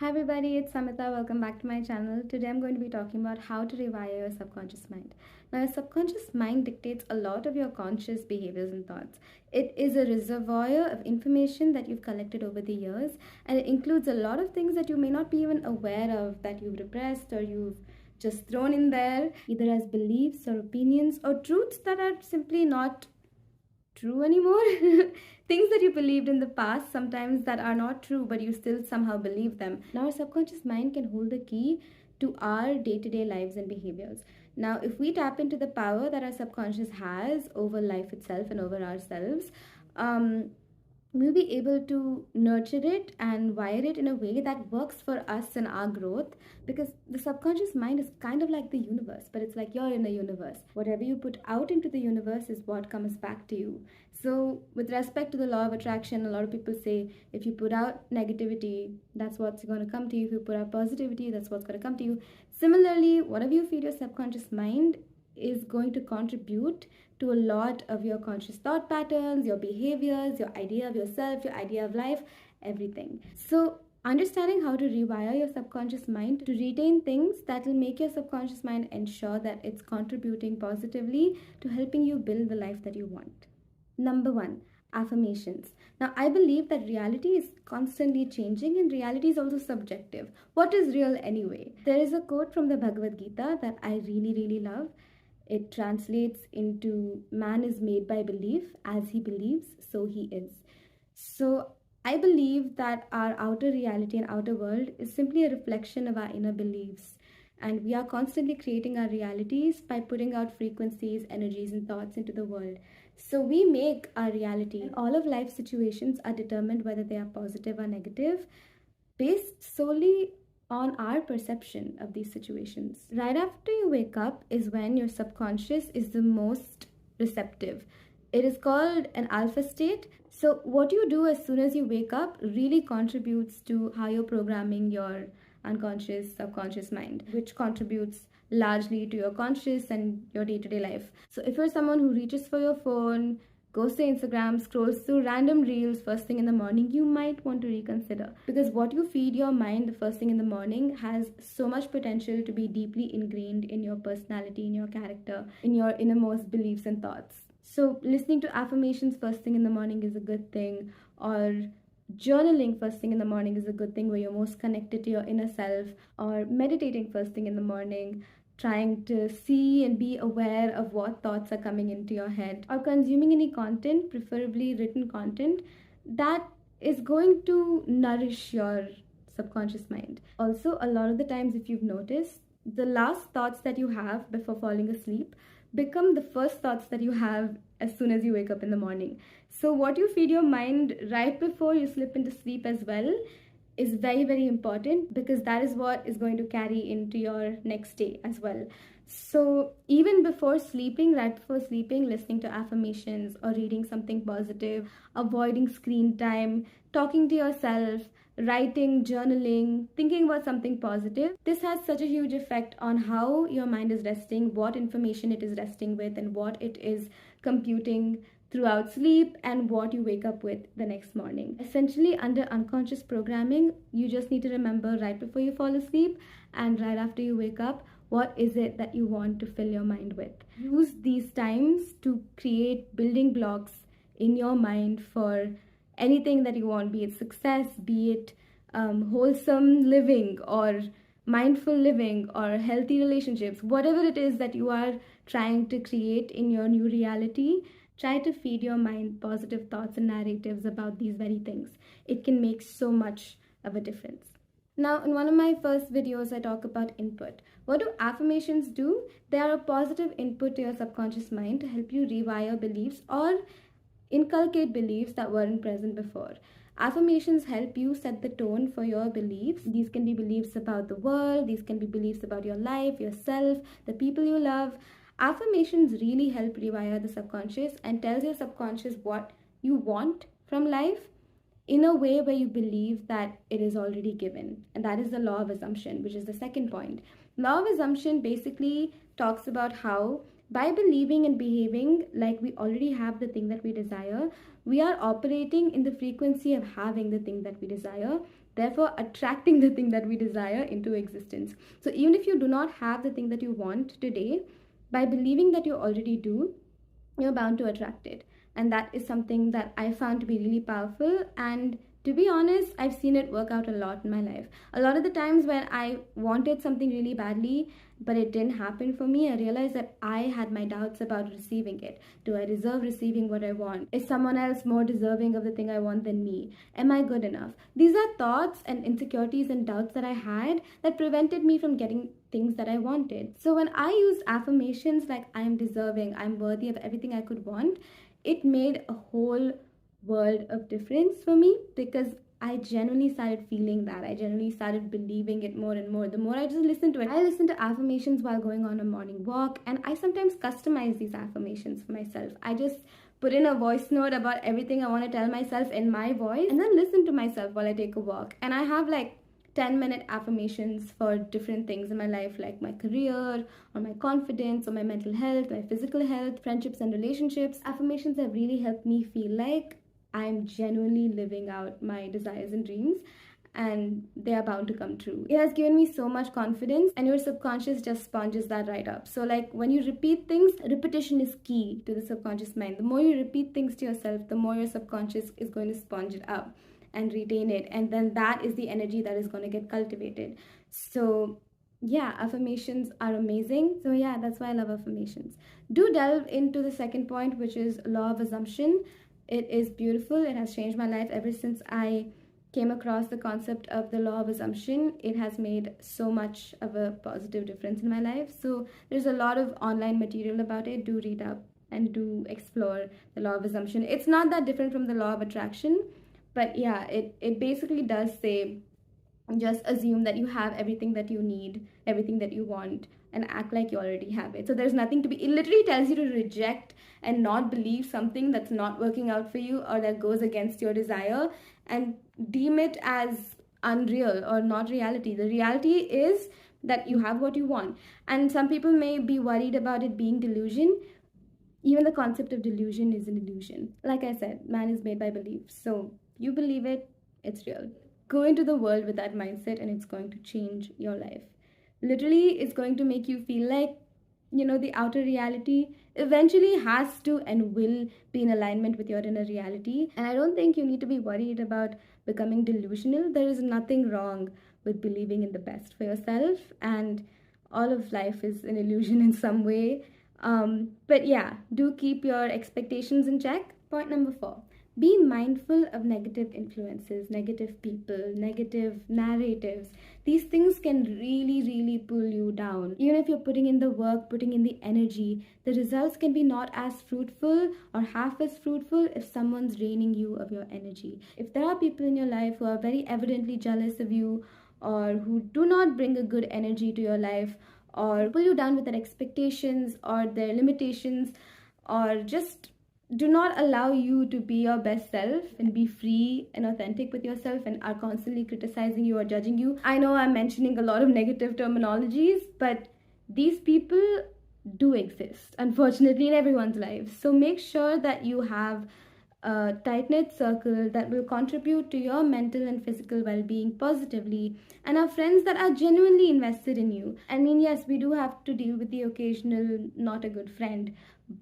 Hi everybody, it's Samita. Welcome back to my channel. Today I'm going to be talking about how to rewire your subconscious mind. Now, your subconscious mind dictates a lot of your conscious behaviors and thoughts. It is a reservoir of information that you've collected over the years, and it includes a lot of things that you may not be even aware of, that you've repressed or you've just thrown in there, either as beliefs or opinions or truths that are simply not true anymore. Things that you believed in the past, sometimes that are not true, but you still somehow believe them. Now, our subconscious mind can hold the key to our day-to-day lives and behaviors. Now, if we tap into the power that our subconscious has over life itself and over ourselves, we'll be able to nurture it and wire it in a way that works for us and our growth, because the subconscious mind is kind of like the universe, but it's like you're in the universe. Whatever you put out into the universe is what comes back to you. So with respect to the law of attraction, a lot of people say if you put out negativity, that's what's going to come to you. If you put out positivity, that's what's going to come to you. Similarly, whatever you feed your subconscious mind is going to contribute to a lot of your conscious thought patterns, your behaviors, your idea of yourself, your idea of life, everything. So understanding how to rewire your subconscious mind to retain things that will make your subconscious mind ensure that it's contributing positively to helping you build the life that you want. Number 1, affirmations. Now, I believe that reality is constantly changing and reality is also subjective. What is real anyway? There is a quote from the Bhagavad Gita that I really love. It translates into, man is made by belief, as he believes, so he is. So I believe that our outer reality and outer world is simply a reflection of our inner beliefs. And we are constantly creating our realities by putting out frequencies, energies, and thoughts into the world. So we make our reality. All of life situations are determined whether they are positive or negative, based solely on our perception of these situations. Right after you wake up is when your subconscious is the most receptive. It is called an alpha state. So what you do as soon as you wake up really contributes to how you're programming your unconscious, subconscious mind, which contributes largely to your conscious and your day-to-day life. So if you're someone who reaches for your phone, goes to Instagram, scrolls through random reels first thing in the morning, you might want to reconsider, because what you feed your mind the first thing in the morning has so much potential to be deeply ingrained in your personality, in your character, in your innermost beliefs and thoughts. So listening to affirmations first thing in the morning is a good thing, or journaling first thing in the morning is a good thing, where you're most connected to your inner self, or meditating first thing in the morning, trying to see and be aware of what thoughts are coming into your head, or consuming any content, preferably written content, that is going to nourish your subconscious mind. Also, a lot of the times, if you've noticed, the last thoughts that you have before falling asleep become the first thoughts that you have as soon as you wake up in the morning. So what you feed your mind right before you slip into sleep as well is very important, because that is what is going to carry into your next day as well. So even before sleeping, right before sleeping, listening to affirmations or reading something positive, avoiding screen time, talking to yourself, writing, journaling, thinking about something positive, this has such a huge effect on how your mind is resting, what information it is resting with, and what it is computing throughout sleep, and what you wake up with the next morning. Essentially, under unconscious programming, you just need to remember right before you fall asleep and right after you wake up, what is it that you want to fill your mind with. Use these times to create building blocks in your mind for anything that you want, be it success, be it wholesome living, or mindful living, or healthy relationships. Whatever it is that you are trying to create in your new reality, try to feed your mind positive thoughts and narratives about these very things. It can make so much of a difference. Now, in one of my first videos, I talk about input. What do affirmations do? They are a positive input to your subconscious mind to help you rewire beliefs or inculcate beliefs that weren't present before. Affirmations help you set the tone for your beliefs. These can be beliefs about the world, these can be beliefs about your life, yourself, the people you love. Affirmations really help rewire the subconscious and tells your subconscious what you want from life in a way where you believe that it is already given. And that is the law of assumption, which is the second point. Law of assumption basically talks about how By believing and behaving like we already have the thing that we desire, we are operating in the frequency of having the thing that we desire, therefore attracting the thing that we desire into existence. So even if you do not have the thing that you want today, by believing that you already do, you're bound to attract it. And that is something that I found to be really powerful. And to be honest, I've seen it work out a lot in my life. A lot of the times when I wanted something really badly, but it didn't happen for me, I realized that I had my doubts about receiving it. Do I deserve receiving what I want? Is someone else more deserving of the thing I want than me? Am I good enough? These are thoughts and insecurities and doubts that I had that prevented me from getting things that I wanted. So when I used affirmations like I'm deserving, I'm worthy of everything I could want, it made a whole world of difference for me, because I genuinely started feeling that. I genuinely started believing it more and more. The more I just listened to it, I listened to affirmations while going on a morning walk, and I sometimes customize these affirmations for myself. I just put in a voice note about everything I want to tell myself in my voice, and then listen to myself while I take a walk. And I have like 10-minute affirmations for different things in my life, like my career, or my confidence, or my mental health, my physical health, friendships and relationships. Affirmations have really helped me feel like I'm genuinely living out my desires and dreams, and they are bound to come true. It has given me so much confidence, and your subconscious just sponges that right up. So like when you repeat things, repetition is key to the subconscious mind. The more you repeat things to yourself, the more your subconscious is going to sponge it up and retain it, and then that is the energy that is going to get cultivated. So yeah, affirmations are amazing. So yeah, that's why I love affirmations. Do delve into the second point, which is law of assumption. It is beautiful. It has changed my life ever since I came across the concept of the law of assumption. It has made so much of a positive difference in my life. So there's a lot of online material about it. Do read up and do explore the law of assumption. It's not that different from the law of attraction, but yeah, it basically does say, just assume that you have everything that you need, everything that you want, and act like you already have it. So there's nothing to be, it literally tells you to reject and not believe something that's not working out for you or that goes against your desire, and deem it as unreal or not reality. The reality is that you have what you want. And some people may be worried about it being delusion. Even the concept of delusion is an illusion. Like I said, man is made by belief. So you believe it, it's real. Go into the world with that mindset, and it's going to change your life. Literally, it's going to make you feel like, the outer reality eventually has to and will be in alignment with your inner reality. And I don't think you need to be worried about becoming delusional. There is nothing wrong with believing in the best for yourself, and all of life is an illusion in some way. But yeah, do keep your expectations in check. Point number 4. Be mindful of negative influences, negative people, negative narratives. These things can really, really pull you down. Even if you're putting in the work, putting in the energy, the results can be not as fruitful or half as fruitful if someone's draining you of your energy. If there are people in your life who are very evidently jealous of you, or who do not bring a good energy to your life, or pull you down with their expectations or their limitations, or just do not allow you to be your best self and be free and authentic with yourself, and are constantly criticizing you or judging you. I know I'm mentioning a lot of negative terminologies, but these people do exist, unfortunately, in everyone's life. So make sure that you have a tight-knit circle that will contribute to your mental and physical well-being positively, and are friends that are genuinely invested in you. I mean, yes, we do have to deal with the occasional not a good friend,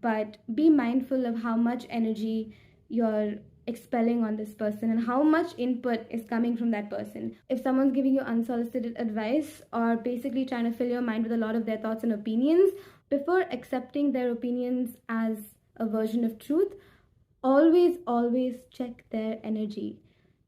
but be mindful of how much energy you're expelling on this person and how much input is coming from that person. If someone's giving you unsolicited advice, or basically trying to fill your mind with a lot of their thoughts and opinions, before accepting their opinions as a version of truth, always check their energy.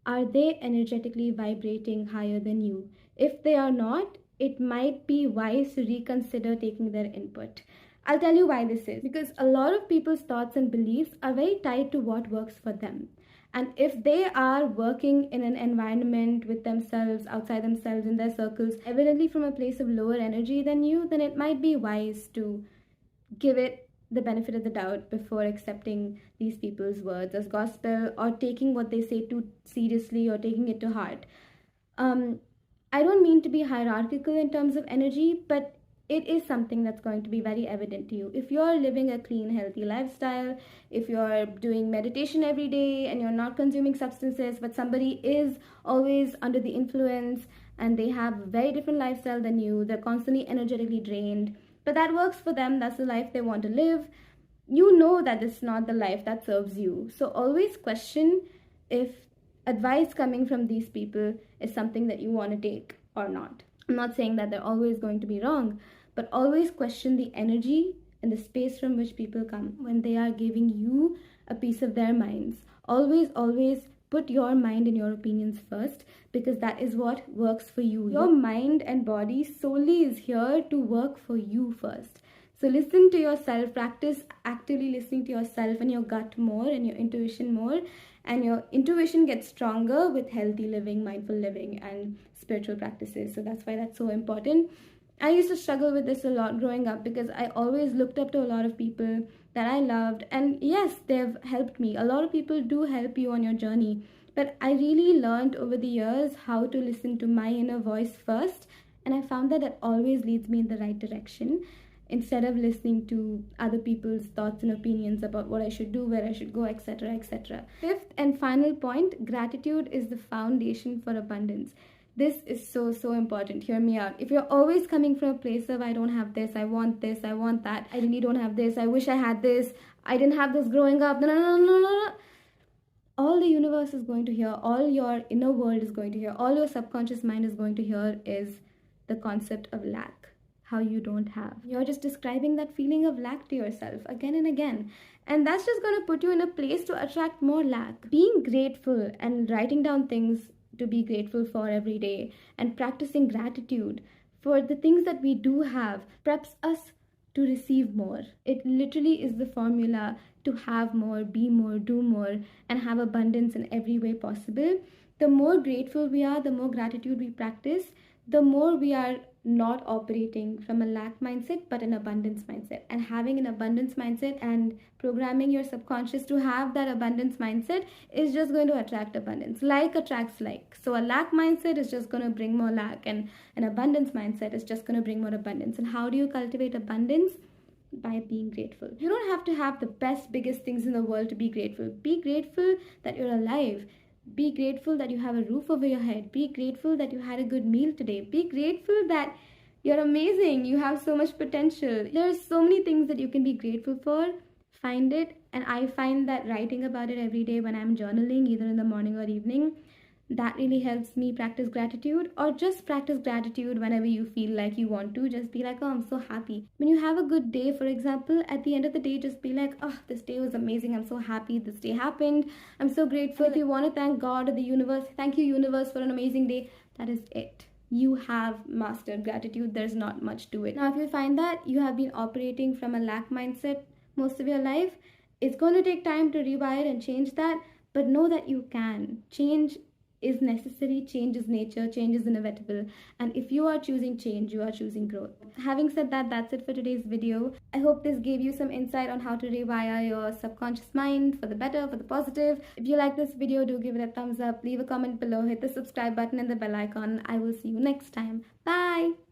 Are they energetically vibrating higher than you? If they are not, it might be wise to reconsider taking their input. I'll tell you why this is. Because a lot of people's thoughts and beliefs are very tied to what works for them. And if they are working in an environment with themselves, outside themselves, in their circles, evidently from a place of lower energy than you, then it might be wise to give it the benefit of the doubt before accepting these people's words as gospel, or taking what they say too seriously, or taking it to heart. I don't mean to be hierarchical in terms of energy, but it is something that's going to be very evident to you. If you're living a clean, healthy lifestyle, if you're doing meditation every day and you're not consuming substances, but somebody is always under the influence and they have a very different lifestyle than you, they're constantly energetically drained, but that works for them, that's the life they want to live, you know that this is not the life that serves you. So always question if advice coming from these people is something that you want to take or not. I'm not saying that they're always going to be wrong, but always question the energy and the space from which people come when they are giving you a piece of their minds. Always put your mind and your opinions first, because that is what works for you. Your mind and body solely is here to work for you first. So listen to yourself, practice actively listening to yourself and your gut more and your intuition more, and your intuition gets stronger with healthy living, mindful living, and spiritual practices. So that's why that's so important. I used to struggle with this a lot growing up because I always looked up to a lot of people that I loved, and yes, they've helped me. A lot of people do help you on your journey, but I really learned over the years how to listen to my inner voice first, and I found that it always leads me in the right direction, instead of listening to other people's thoughts and opinions about what I should do, where I should go, etc., etc. Fifth and final point, gratitude is the foundation for abundance. This is so important. Hear me out. If you're always coming from a place of I don't have this, I want that, I really don't have this, I wish I had this, I didn't have this growing up, no. All the universe is going to hear, all your inner world is going to hear, all your subconscious mind is going to hear is the concept of lack. How you don't have. You're just describing that feeling of lack to yourself again and again. And that's just going to put you in a place to attract more lack. Being grateful and writing down things to be grateful for every day and practicing gratitude for the things that we do have preps us to receive more. It literally is the formula to have more, be more, do more, and have abundance in every way possible. The more grateful we are, the more gratitude we practice, the more we are not operating from a lack mindset but an abundance mindset. And having an abundance mindset and programming your subconscious to have that abundance mindset is just going to attract abundance. Like attracts like. So a lack mindset is just going to bring more lack, and an abundance mindset is just going to bring more abundance. And how do you cultivate abundance? By being grateful. You don't have to have the best, biggest things in the world to be grateful. Be grateful that you're alive. Be grateful that you have a roof over your head. Be grateful that you had a good meal today. Be grateful that you're amazing. You have so much potential. There's so many things that you can be grateful for. Find it. And I find that writing about it every day when I'm journaling, either in the morning or evening, that really helps me practice gratitude. Or just practice gratitude whenever you feel like you want to. Just be like, oh, I'm so happy. When you have a good day, for example, at the end of the day, just be like, oh, this day was amazing. I'm so happy this day happened. I'm so grateful. If you want to thank God or the universe, thank you, universe, for an amazing day. That is it. You have mastered gratitude. There's not much to it. Now, if you find that you have been operating from a lack mindset most of your life, it's going to take time to rewire and change that. But know that you can. Change is necessary, change is nature, change is inevitable, and if you are choosing change, you are choosing growth. Having said that, that's it for today's video. I hope this gave you some insight on how to rewire your subconscious mind for the better, for the positive. If you like this video, do give it a thumbs up, leave a comment below, hit the subscribe button and the bell icon. I will see you next time. Bye.